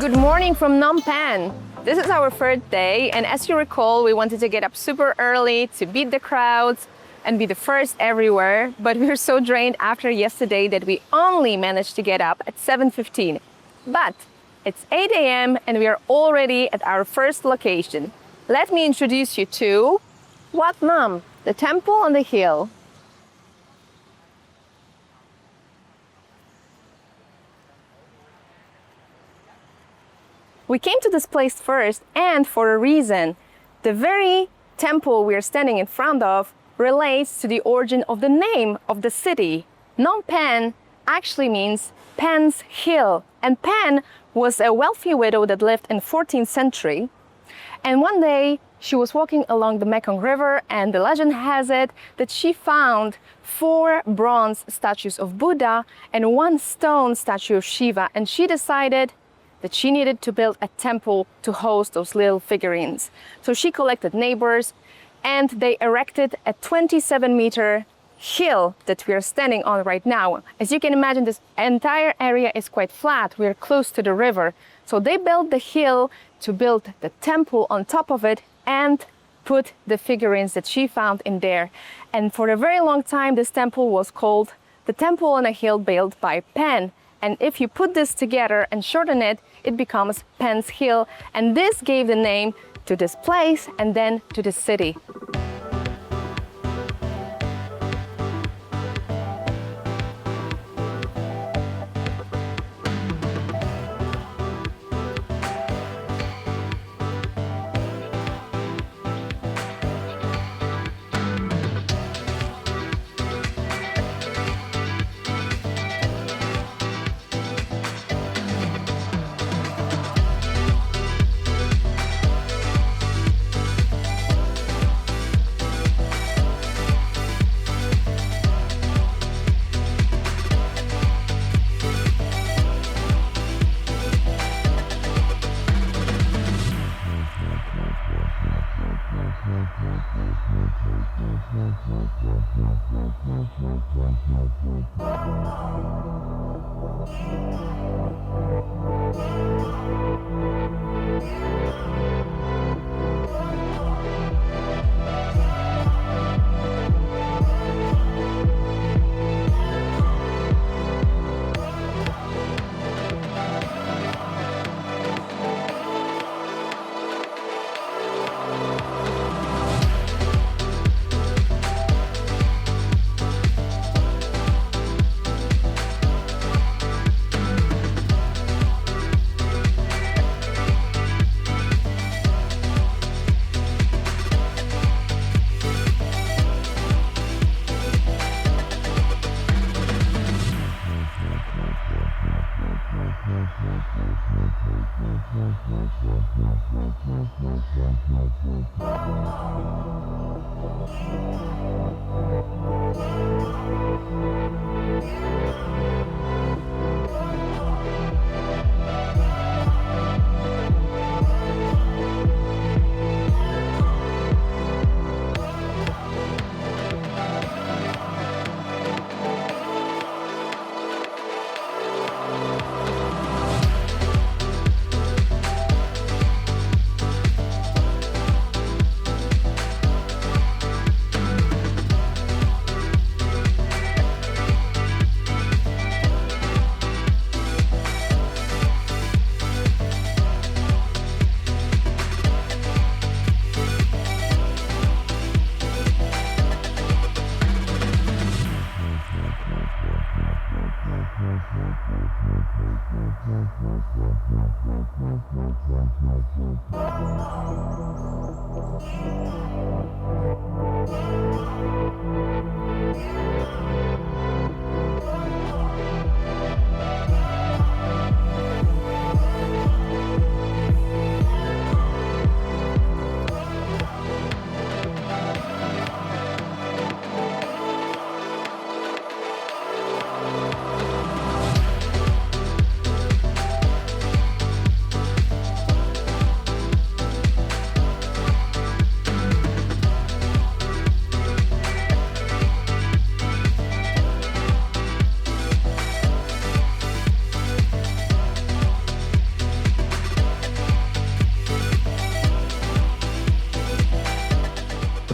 Good morning from Phnom Penh. This is our third day, and as you recall, we wanted to get up super early to beat the crowds and be the first everywhere, but we were so drained after yesterday that we only managed to get up at 7:15. But it's 8 a.m. and we are already at our first location. Let me introduce you to Wat Phnom, the temple on the hill. We came to this place first, and for a reason. The very temple we are standing in front of relates to the origin of the name of the city. Phnom Penh actually means Penh's hill, and Pen was a wealthy widow that lived in 14th century. And one day she was walking along the Mekong River, and the legend has it that she found 4 bronze statues of Buddha and 1 stone statue of Shiva, and she decided that she needed to build a temple to host those little figurines. So she collected neighbors, and they erected a 27-meter hill that we are standing on right now. As you can imagine, this entire area is quite flat. We are close to the river. So they built the hill to build the temple on top of it and put the figurines that she found in there. And for a very long time, this temple was called the Temple on a Hill built by Pen. And if you put this together and shorten it, it becomes Penh's Hill. And this gave the name to this place and then to the city.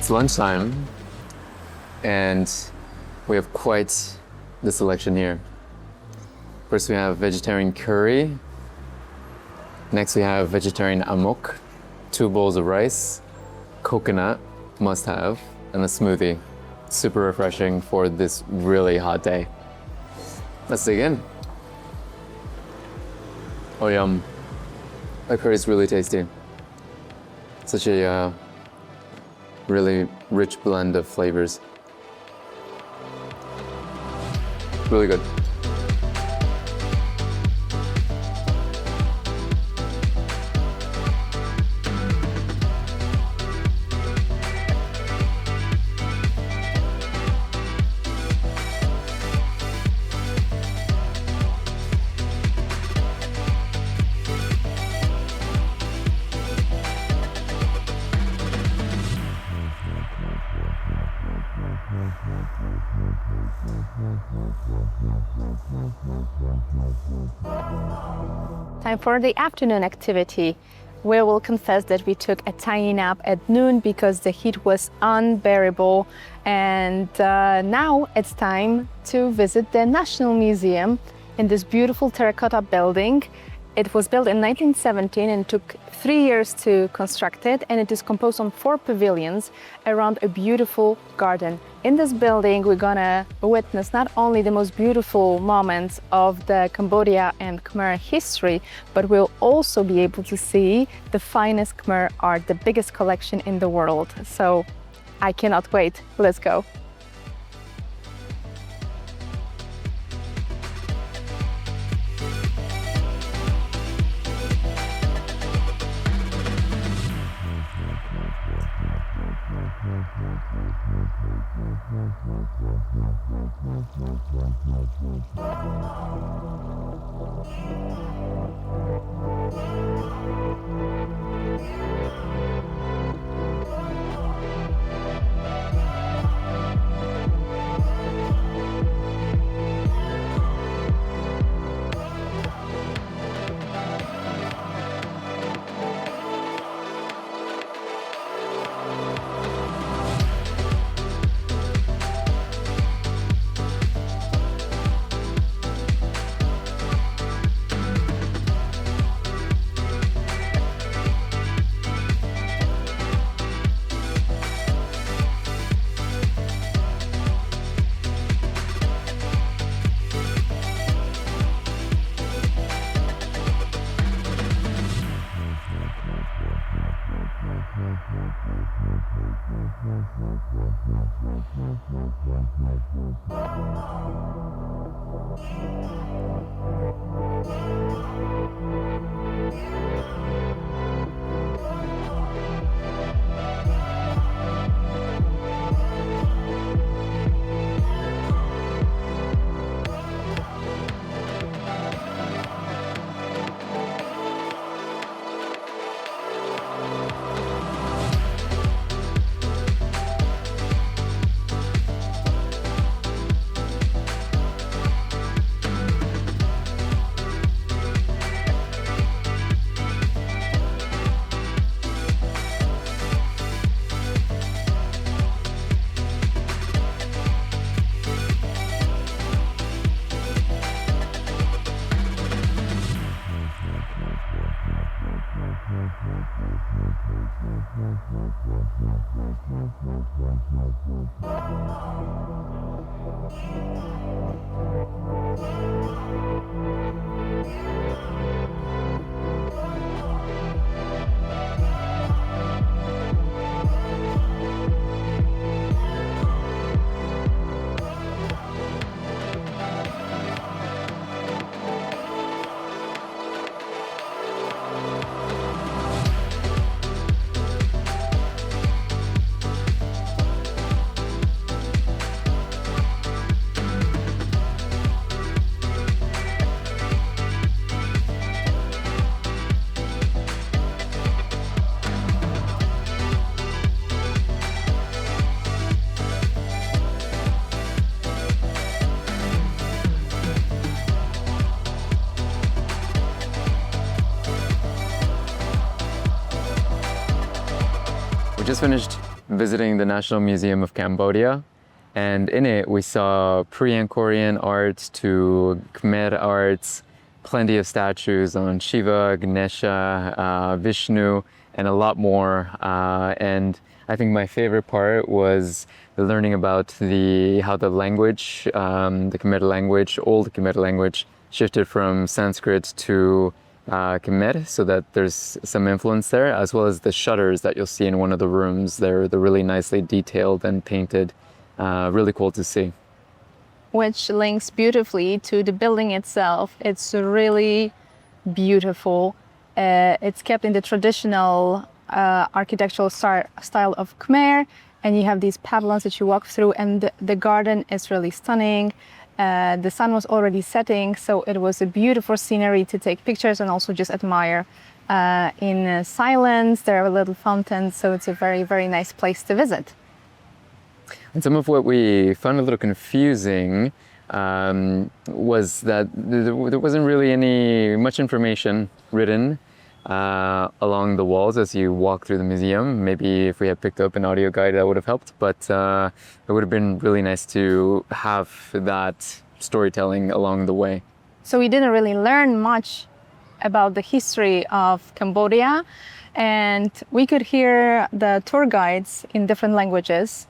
It's lunchtime, and we have quite the selection here. First we have vegetarian curry. Next we have vegetarian amok, 2 bowls of rice, coconut, must have, and a smoothie. Super refreshing for this really hot day. Let's dig in. Oh yum. That curry is really tasty. Such a really rich blend of flavors. Really good. Time for the afternoon activity. We will confess that we took a tiny nap at noon because the heat was unbearable, and now it's time to visit the National Museum in this beautiful terracotta building. It was built in 1917 and took 3 years to construct it, and it is composed on 4 pavilions around a beautiful garden. In this building, we're gonna witness not only the most beautiful moments of the Cambodia and Khmer history, but we'll also be able to see the finest Khmer art, the biggest collection in the world. So I cannot wait. Let's go. Just finished visiting the National Museum of Cambodia. And in it, we saw pre-Angkorian art to Khmer arts, plenty of statues on Shiva, Ganesha, Vishnu, and a lot more. And I think my favorite part was learning about how the language, the Khmer language, old Khmer language, shifted from Sanskrit to Khmer, so that there's some influence there, as well as the shutters that you'll see in one of the rooms. They're really nicely detailed and painted. Really cool to see. Which links beautifully to the building itself. It's really beautiful. It's kept in the traditional architectural style of Khmer, and you have these pavilions that you walk through, and the garden is really stunning. The sun was already setting, so it was a beautiful scenery to take pictures and also just admire in silence. There are little fountains, so it's a very, very nice place to visit. And some of what we found a little confusing was that there wasn't really much information written along the walls as you walk through the museum. Maybe if we had picked up an audio guide, that would have helped, but it would have been really nice to have that storytelling along the way. So we didn't really learn much about the history of Cambodia, and we could hear the tour guides in different languages,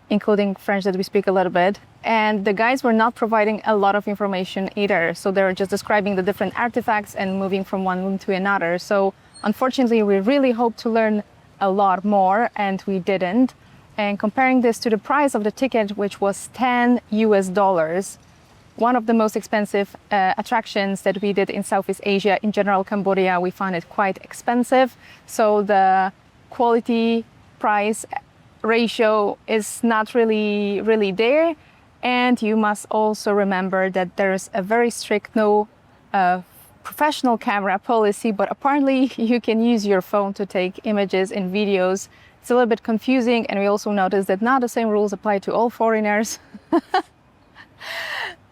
including French that we speak a little bit. And the guides were not providing a lot of information either. So they were just describing the different artifacts and moving from one room to another. So unfortunately, we really hoped to learn a lot more, and we didn't. And comparing this to the price of the ticket, which was $10, one of the most expensive attractions that we did in Southeast Asia, in general Cambodia, we found it quite expensive. So the quality price ratio is not really there. And you must also remember that there's a very strict no professional camera policy, but apparently you can use your phone to take images and videos. It's a little bit confusing, and we also noticed that not the same rules apply to all foreigners.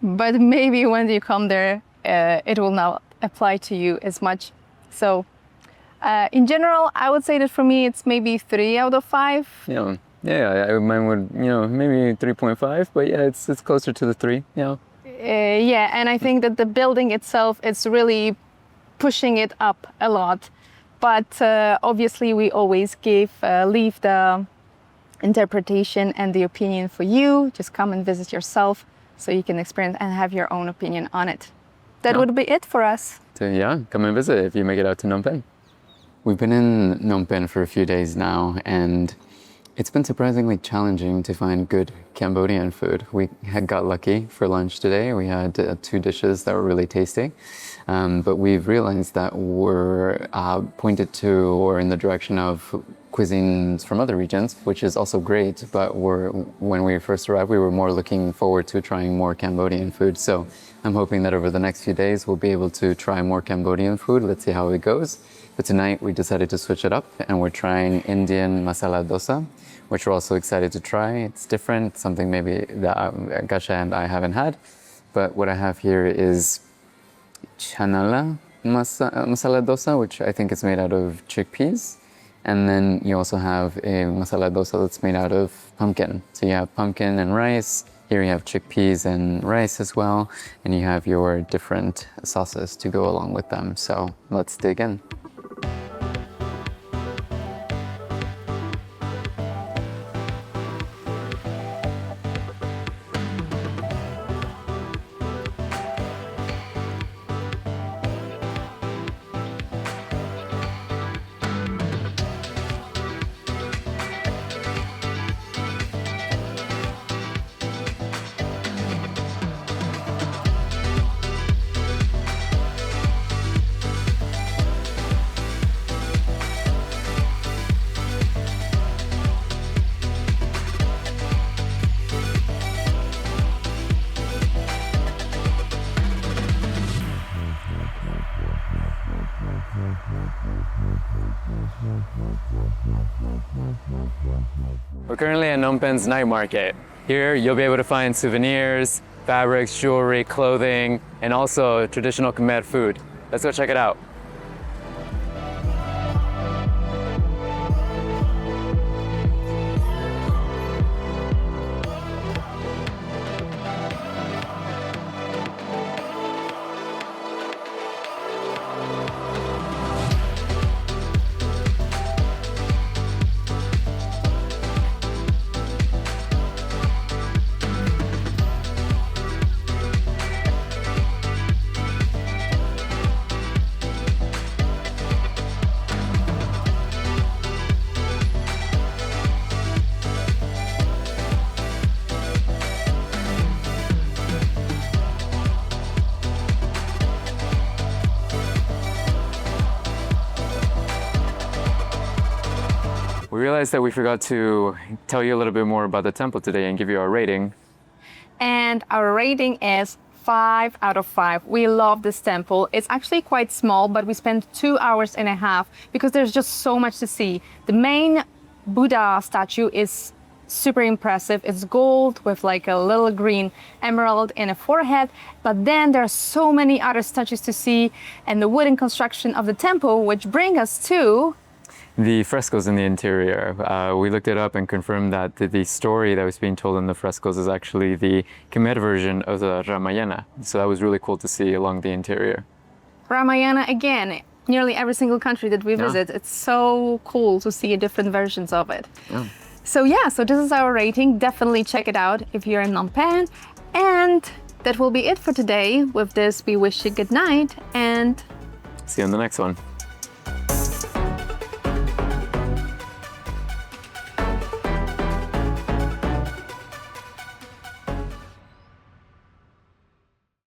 But maybe when you come there, it will not apply to you as much. So in general, I would say that for me, it's maybe 3 out of 5. Yeah, mine would, maybe 3.5, but yeah, it's closer to the 3, yeah. Yeah, and I think that the building itself, it's really pushing it up a lot. But obviously, we always leave the interpretation and the opinion for you. Just come and visit yourself so you can experience and have your own opinion on it. That would be it for us. So yeah, come and visit if you make it out to Phnom Penh. We've been in Phnom Penh for a few days now, and it's been surprisingly challenging to find good Cambodian food. We got lucky for lunch today. We had 2 dishes that were really tasty. But we've realized that we're pointed to or in the direction of cuisines from other regions, which is also great. But when we first arrived, we were more looking forward to trying more Cambodian food. So I'm hoping that over the next few days, we'll be able to try more Cambodian food. Let's see how it goes. But tonight we decided to switch it up, and we're trying Indian masala dosa, which we're also excited to try. It's different, something maybe that Gasha and I haven't had. But what I have here is chanala masala dosa, which I think is made out of chickpeas. And then you also have a masala dosa that's made out of pumpkin. So you have pumpkin and rice. Here you have chickpeas and rice as well. And you have your different sauces to go along with them. So let's dig in. We're currently at Phnom Penh's night market. Here you'll be able to find souvenirs, fabrics, jewelry, clothing, and also traditional Khmer food. Let's go check it out. We realized that we forgot to tell you a little bit more about the temple today and give you our rating. And our rating is 5 out of 5. We love this temple. It's actually quite small, but we spent 2 hours and a half because there's just so much to see. The main Buddha statue is super impressive. It's gold with like a little green emerald in a forehead. But then there are so many other statues to see and the wooden construction of the temple, which bring us to the frescoes in the interior. We looked it up and confirmed that the story that was being told in the frescoes is actually the Khmer version of the Ramayana. So that was really cool to see along the interior. Ramayana again. Nearly every single country that we visit, it's so cool to see different versions of it. Yeah. So this is our rating. Definitely check it out if you're in Phnom Penh. And that will be it for today. With this, we wish you good night and see you on the next one.